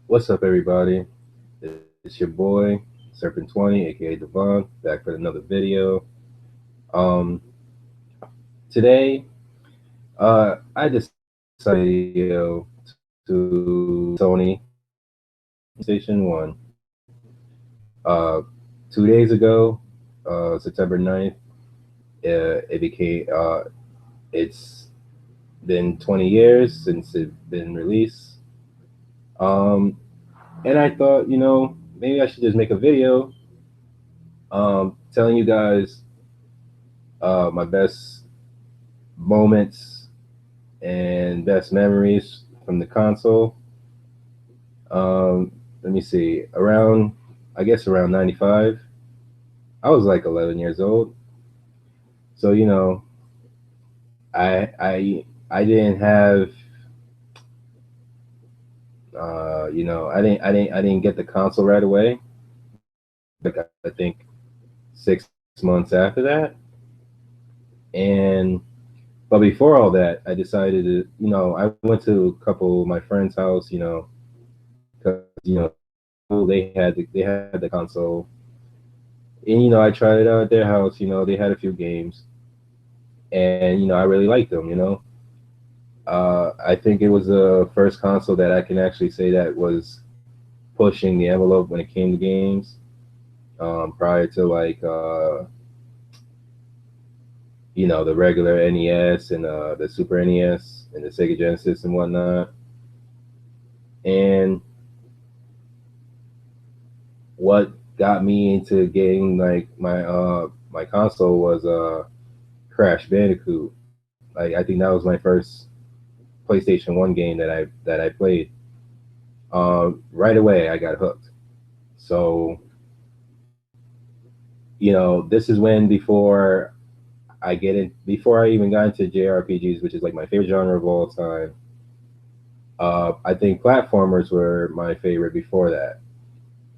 What's up, everybody? It's your boy Serpent20, aka Devon, back for another video. Um, Today, I decided video to Sony Playstation 1. Uh, 2 days ago, September 9th, it became. It's been 20 years since it's been released. Um, and I thought, maybe I should just make a video telling you guys my best moments and best memories from the console. Let me see. I guess around 95, I was like 11 years old. So, I didn't have, I didn't get the console right away. Like, I think 6 months after that. And, but before all that, I decided to, I went to a couple of my friends' house, because, they had the console. And I tried it out at their house. They had a few games, and I really liked them. I think it was the first console that I can actually say that was pushing the envelope when it came to games. Prior to like the regular NES and the Super NES and the Sega Genesis and whatnot. And what got me into getting like my console was Crash Bandicoot. Like, I think that was my first PlayStation 1 game that I played. Right away I got hooked. So, this is when before I even got into JRPGs, which is like my favorite genre of all time. I think platformers were my favorite before that.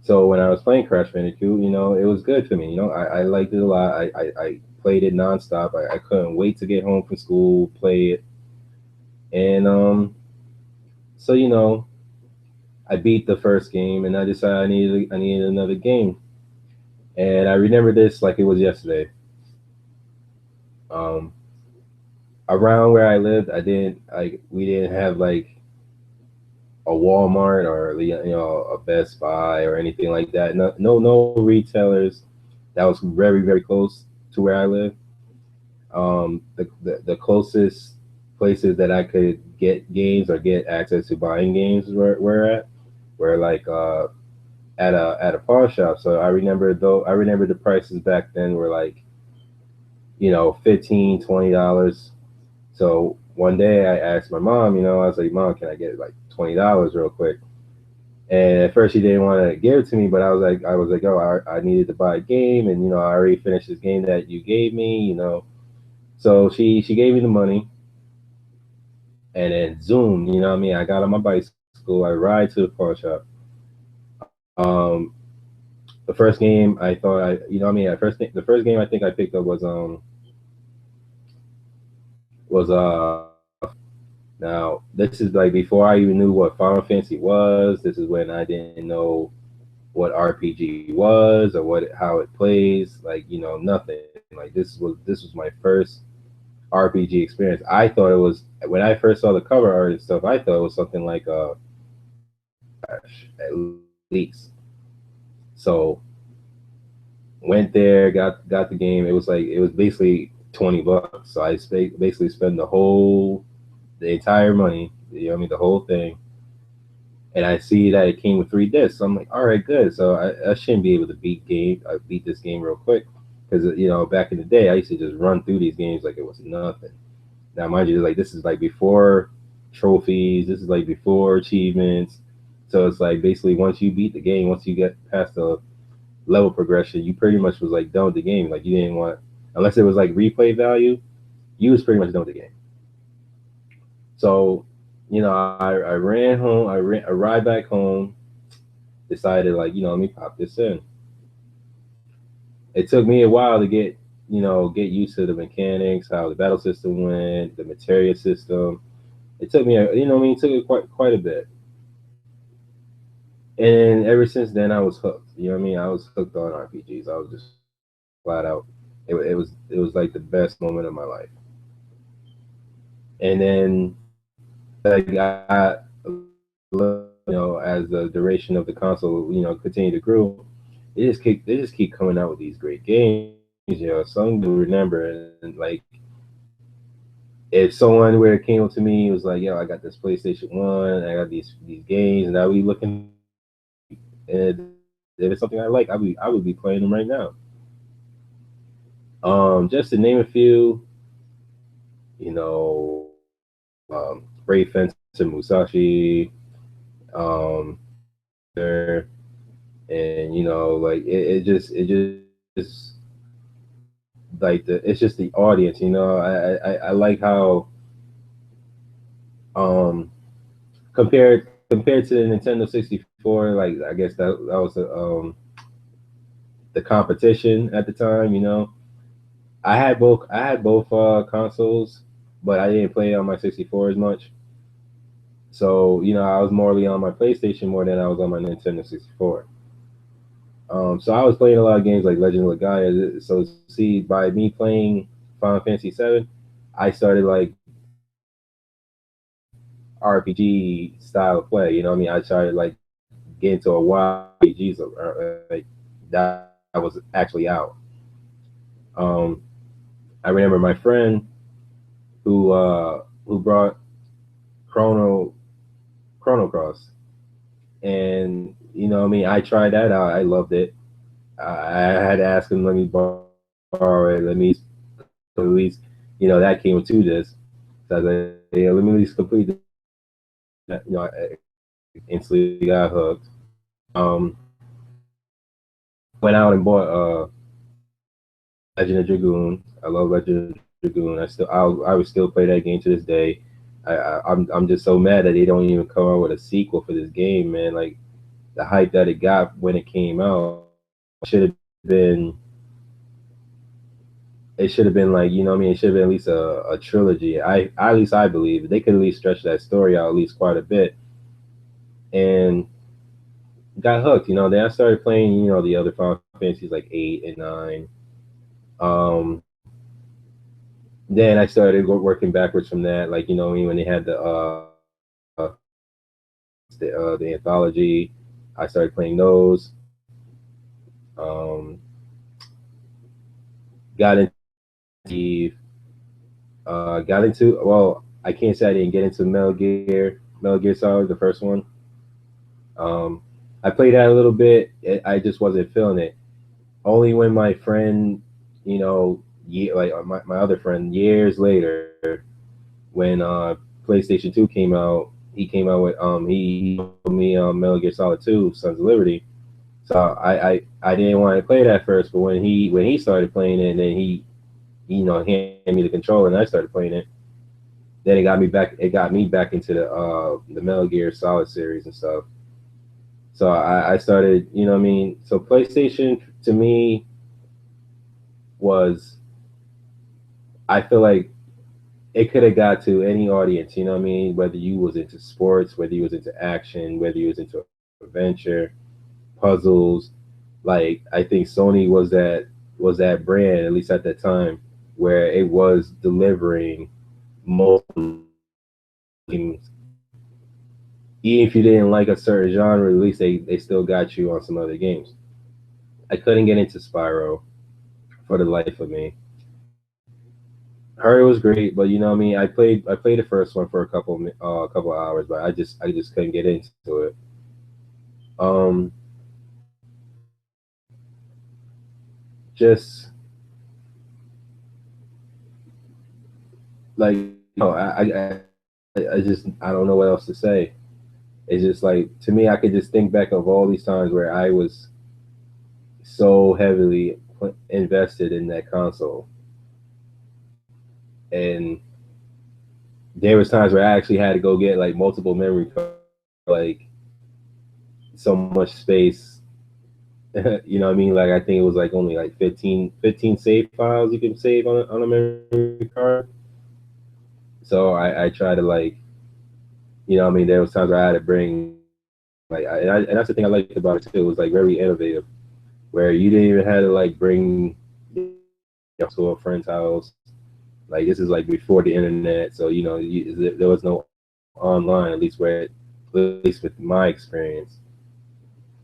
So when I was playing Crash Bandicoot, it was good for me. I liked it a lot. I played it nonstop. I couldn't wait to get home from school, play it. And so I beat the first game, and I decided I needed another game. And I remember this like it was yesterday. Um, Around where I lived, we didn't have like a Walmart or a Best Buy or anything like that. No retailers that was very close to where I live. The closest places that I could get games or get access to buying games were like at a pawn shop. So I remember the prices back then were like 15, $20. So one day I asked my mom, I was like, Mom, can I get like $20 real quick? And at first she didn't want to give it to me, but I was like, oh, I needed to buy a game, and I already finished this game that you gave me. So she gave me the money, and then zoom, what I mean, I got on my bicycle, I ride to the pawn shop. Um, the first game I thought what I mean, the first game I think I picked up was now this is like before I even knew what Final Fantasy was. This is when I didn't know what RPG was or what how it plays. Like nothing. Like this was my first RPG experience. I thought it was when I first saw the cover art and stuff. I thought it was something like Crash at least. So went there, got the game. It was basically $20. So basically spent the entire money. I mean the whole thing. And I see that it came with 3 discs. So I'm like, all right, good. So I shouldn't be able to beat this game real quick because back in the day I used to just run through these games like it was nothing. Now, mind you, like this is like before trophies. This is like before achievements. So it's like basically once you beat the game, once you get past the level progression, you pretty much was like done with the game. Like you didn't want unless it was like replay value, you was pretty much done with the game. So, I ran home. I ride back home. Decided like let me pop this in. It took me a while to get used to the mechanics, how the battle system went, the materia system. It took me, it took it quite a bit. And ever since then, I was hooked. You know what I mean? I was hooked on RPGs. I was just flat out. It was like the best moment of my life. And then I got, as the duration of the console, continued to grow, they just keep coming out with these great games. Some to remember, and like if someone where it came up to me was like, "Yo, I got this PlayStation One, I got these games," and I would be looking, and if it's something I like, I would be playing them right now. Just to name a few, you know, Brave Fencer Musashi, um, there, and like it just like it's just the audience. I like how um compared to the Nintendo 64, like I guess that was the competition at the time. I had both consoles, but I didn't play on my 64 as much. So I was morely on my PlayStation more than I was on my Nintendo 64. So I was playing a lot of games like Legend of Legaia. So see, by me playing Final Fantasy VII, I started like RPG style of play. You know what I mean? I started like getting to a wild RPGs like that was actually out. Um, I remember my friend who brought Chrono Chrono Cross, and what I mean, I tried that out. I loved it. I had to ask him, let me borrow it, let me at least, that came with 2 discs. So I was like, yeah, let me at least complete that. I instantly got hooked. Um, Went out and bought Legend of Dragoon. I love Legend of Dragoon. I would still play that game to this day. I'm just so mad that they don't even come out with a sequel for this game, man. Like the hype that it got when it came out should have been. It should have been like, what I mean, it should have been at least a trilogy. At least I believe they could at least stretch that story out at least quite a bit, and got hooked. Then I started playing, the other Final Fantasies like 8 and 9. Um, then I started working backwards from that, like when they had the anthology, I started playing those. Um, got into well, I can't say I didn't get into Metal Gear Solid, the first one. Um, I played that a little bit. I just wasn't feeling it. Only when my friend, like my other friend, years later, when PlayStation 2 came out, he came out with he told me Metal Gear Solid 2, Sons of Liberty. So I didn't want to play that first, but when he started playing it, and then he handed me the controller and I started playing it. Then it got me back. It got me back into the Metal Gear Solid series and stuff. So I started, what I mean. So PlayStation to me was, I feel like it could have got to any audience. You know what I mean? Whether you was into sports, whether you was into action, whether you was into adventure, puzzles. Like I think Sony was that brand, at least at that time, where it was delivering multiple games. Even if you didn't like a certain genre, at least they still got you on some other games. I couldn't get into Spyro for the life of me. Heard it was great, but what I mean. I played the first one for a couple hours, but I just couldn't get into it. Um, just like I don't know what else to say. It's just like, to me, I could just think back of all these times where I was so heavily invested in that console, and there was times where I actually had to go get like multiple memory cards, like so much space. You know what I mean? Like I think it was like only like 15 save files you can save on a memory card. So I try to like, what I mean, there was times where I had to bring And that's the thing I liked about it too. It was like very innovative, where you didn't even have to like bring your console to a friend's house. Like this is like before the internet, so you know there was no online. At least with my experience,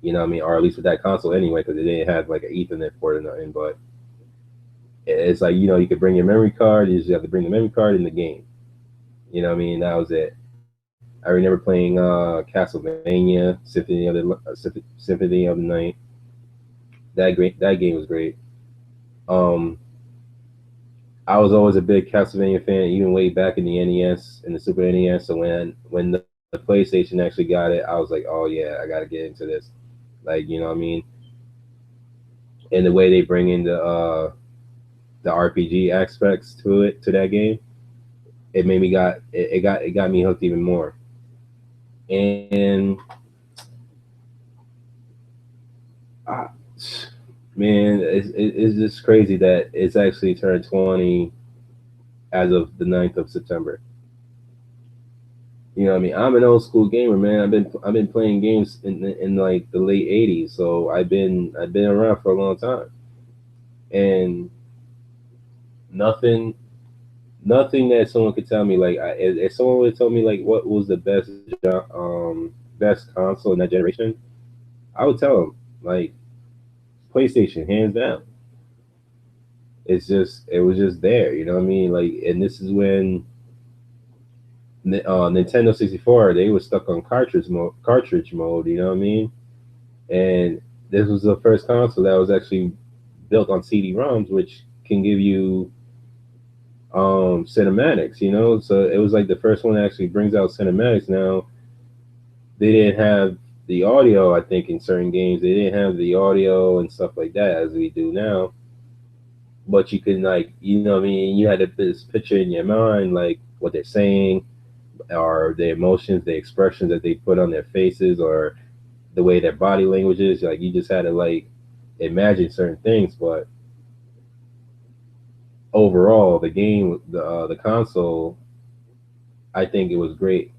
you know what I mean, or at least with that console anyway, because it didn't have like an Ethernet port or nothing. But it's like you know you could bring your memory card. You just have to bring the memory card in the game. You know what I mean? That was it. I remember playing Castlevania, Symphony of the Night. That game was great. Um, I was always a big Castlevania fan, even way back in the NES and the Super NES. So when the PlayStation actually got it, I was like, oh yeah, I got to get into this. Like you know what I mean? And the way they bring in the RPG aspects to that game, it made me it got me hooked even more. And I, man, it's just crazy that it's actually turned 20 as of the 9th of September. You know what I mean? I'm an old school gamer, man. I've been playing games in like the late '80s, so I've been around for a long time, and nothing nothing that someone could tell me like if someone would tell me like what was the best console in that generation, I would tell them like PlayStation, hands down. It was just there, you know what I mean? Like, and this is when Nintendo 64 they were stuck on cartridge mode, you know what I mean? And this was the first console that was actually built on CD-ROMs, which can give you cinematics, you know. So it was like the first one that actually brings out cinematics. Now they didn't have the audio, I think, in certain games. They didn't have the audio and stuff like that as we do now. But you could like, you know, what I mean, you had this picture in your mind, like what they're saying, or the emotions, the expressions that they put on their faces, or the way their body language is. Like you just had to like imagine certain things. But overall, the console, I think it was great.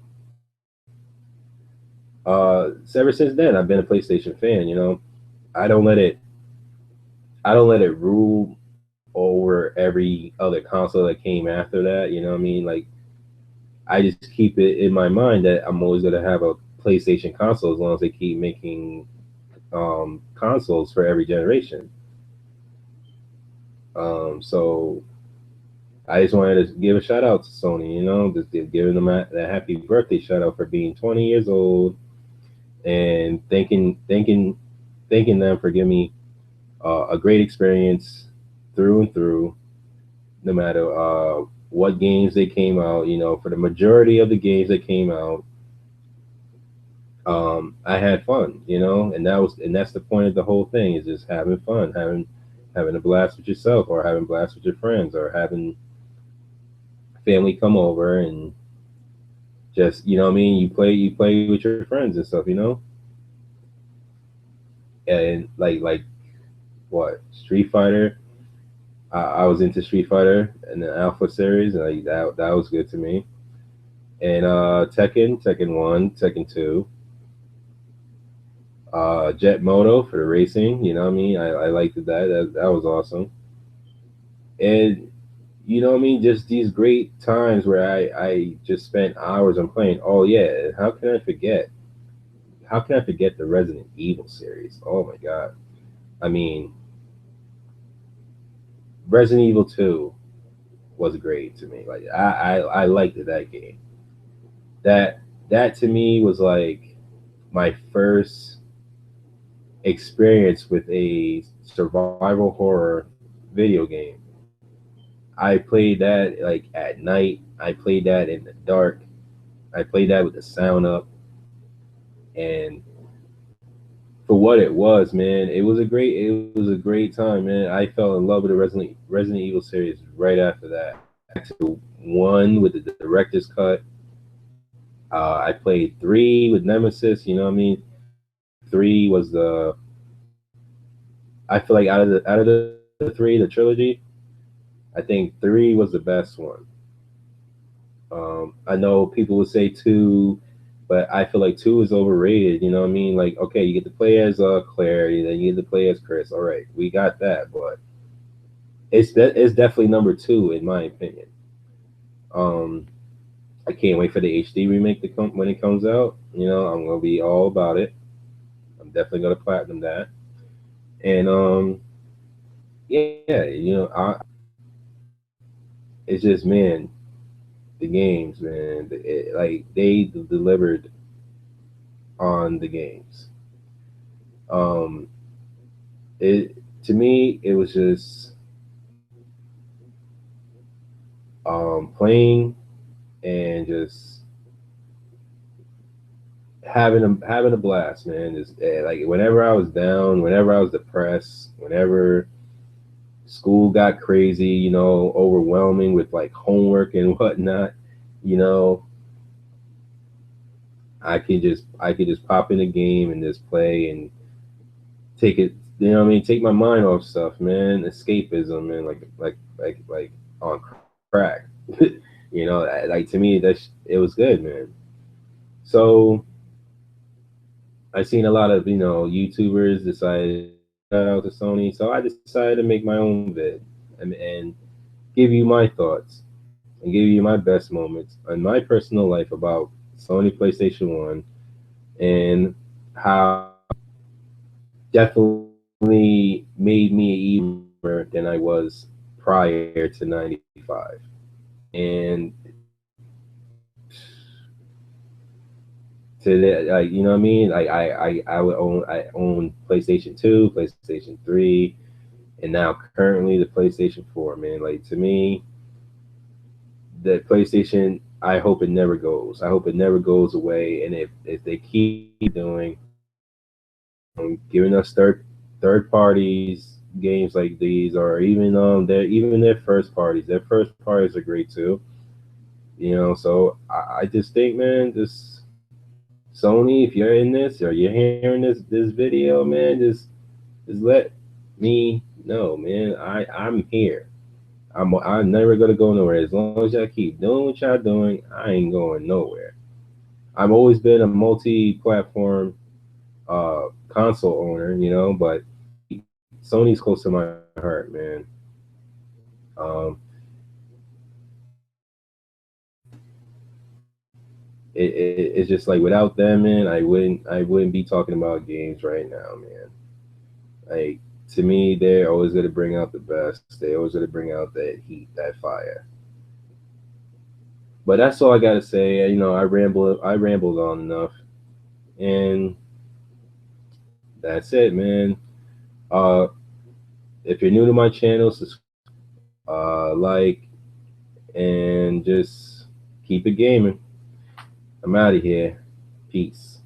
So ever since then, I've been a PlayStation fan. You know, I don't let it I don't let it rule over every other console that came after that. You know what I mean? Like I just keep it in my mind that I'm always gonna have a PlayStation console as long as they keep making consoles for every generation. So I just wanted to give a shout out to Sony. You know, just giving them that happy birthday shout out for being 20 years old and thanking them for giving me a great experience through and through, no matter what games they came out. You know, for the majority of the games that came out, I had fun. You know, and that's the point of the whole thing is just having fun, having a blast with yourself, or having a blast with your friends, or having family come over and just you know what I mean. You play with your friends and stuff. You know, and like what Street Fighter. I was into Street Fighter and the Alpha series, and like that was good to me. And Tekken 1, Tekken 2, Jet Moto for the racing. You know what I mean? I liked that was awesome. And you know what I mean? Just these great times where I just spent hours on playing. Oh yeah, how can I forget? How can I forget the Resident Evil series? Oh my god! I mean, Resident Evil 2 was great to me. Like I liked that game. That that to me was like my first experience with a survival horror video game. I played that like at night. I played that in the dark. I played that with the sound up, and for what it was, man, it was a great time, man. I fell in love with the Resident Evil series right after that. To one with the director's cut. I played three with Nemesis. You know what I mean? Three was I feel like out of the three, the trilogy, I think three was the best one. I know people would say two but I feel like two is overrated. You know what I mean? Like, okay, you get to play as Claire, then you get to play as Chris. All right, we got that, but it's definitely number two in my opinion. Um, I can't wait for the HD remake to come when it comes out. You know, I'm gonna be all about it. I'm definitely gonna platinum that. And yeah, it's just man, the games, man, like they delivered on the games. Um, it to me, it was just playing and just having a blast, man. Just like whenever I was down, whenever I was depressed, whenever school got crazy, overwhelming with like homework and whatnot, you know, I could just pop in a game and just play and take it. You know what I mean? Take my mind off stuff, man. Escapism, man. Like on crack. Like to me, it was good, man. So I seen a lot of YouTubers decided shout out to Sony, so I decided to make my own vid and give you my thoughts and give you my best moments in my personal life about Sony PlayStation One and how definitely made me even better than I was prior to '95. And to that, like you know what I mean, like I own PlayStation 2, PlayStation 3, and now currently the PlayStation 4. Man, like to me, the PlayStation, I hope it never goes. I hope it never goes away. And if they keep doing giving us third parties games like these, or even their first parties, are great too. So I just think, man, this Sony, if you're in this or you're hearing this video, man, just let me know, man. I'm here. I'm never gonna go nowhere. As long as y'all keep doing what y'all doing, I ain't going nowhere. I've always been a multi-platform console owner, but Sony's close to my heart, man. Um, it's just like without them, man, I wouldn't be talking about games right now, man. Like to me, they're always gonna bring out the best. They always gonna bring out that heat, that fire. But that's all I gotta say. I rambled on enough, and that's it, man. Uh, if you're new to my channel, like, and just keep it gaming. I'm out of here. Peace.